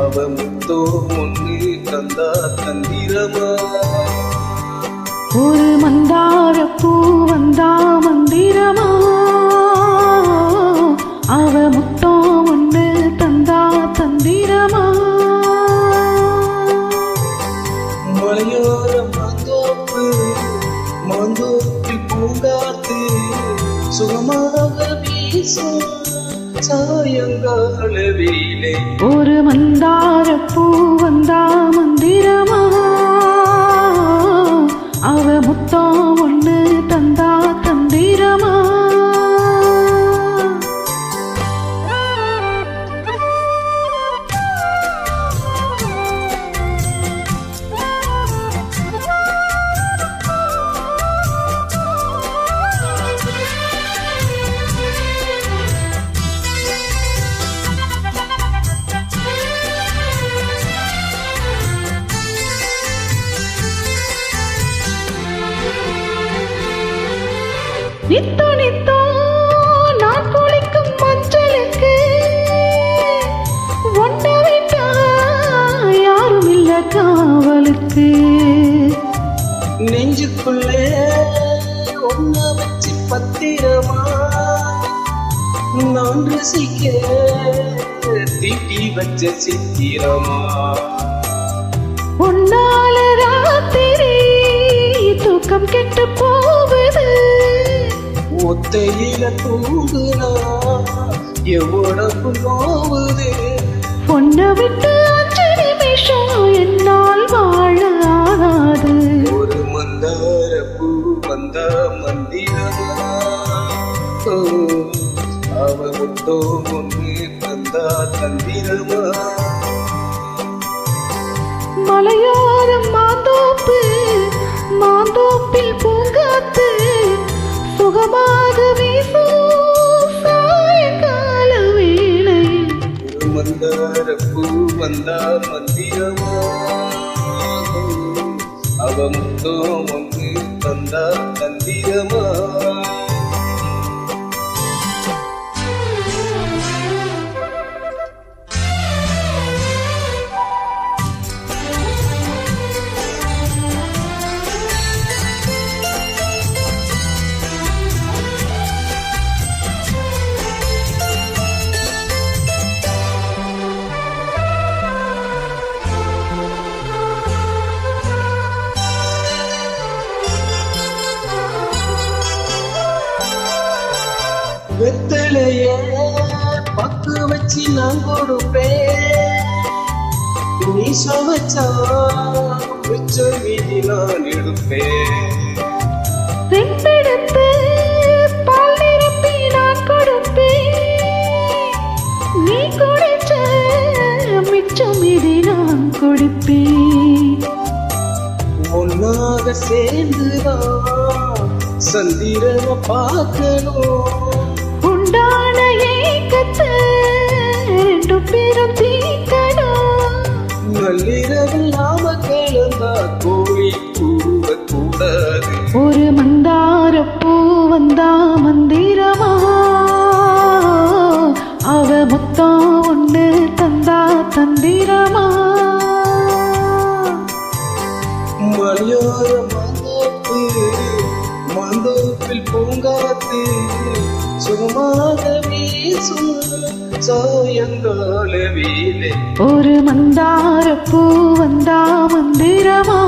அவ முத்தோ ஒன்று தந்தா தந்திரமா ஒரு மந்தார பூ வந்தா மந்திரமா அவ முத்தோ ஒன்று தந்தா தந்திரமா மலையோர மாந்தோப்பு மாந்தோப்பில் பூங்காத்து சுகமாக வீசும் சாயங்கால வேலை ஒரு மந்தார பூ வந்தா மந்திரமா அவ முத்தோ ஒன்று தந்தா தந்திரமா நித்தோ நித்தோ நான் குளிக்கும் மஞ்சளுக்கு ஒன்ன விட்டா யாரும் இல்ல காவலுக்கு நெஞ்சுக்குள்ளே ஒன்ன வச்சு பத்திரமா நான் ரசிக்க தீட்டி வச்ச சித்திரமா உன்னால ராத்திரி தூக்கம் கெட்டு போகுது ஒத்தையில தூங்குனா எவ்வளவு நோவுது பொண்ண விட்டு 5 நிமிஷம் என்னால் வாழ ஆகாது ஒரு மந்தார பூ வந்தா மந்திரமா அவ முத்தோ ஒன்று தந்தா தந்திரமா மலையோரம் மாந்தோப்பு மாந்தோப்பில் பூங்காத்து சுகமாக வீசும் சாயங்கால வேளையில் ஒரு மந்தார பூ வந்தா மந்திரமா அவ முத்தோ ஒன்று தந்தா தந்திரமா வெத்தலையே பக்கு வச்சு நான் கொடுப்பேன் நீ சமைச்சா மிச்சம் மீதி நான் எடுப்பேன் வெண்டெடுத்து பால் நிரப்பி நான் கொடுப்பேன் நீ குடிச்ச மிச்சம் இது நான் குடிப்பேன் ஒன்னாக சேர்ந்துதான் சந்திரனை பார்க்கணும் உண்டான ஏக்கத்தை 2 பேரும் தீக்கணும் நள்ளிரவில் நாம கிளந்தா கோழி கூவ கூடாது ஒரு மந்தார பூ வந்தா மந்திரமா அவ முத்தம் ஒன்று தந்தா தந்திரமா மலையோர மாந்தோப்பு மாந்தோப்பில் பூங்காத்து சுகமாக வீசும் சாயங்கால வேலை ஒரு மந்தார பூ வந்தா மந்திரமா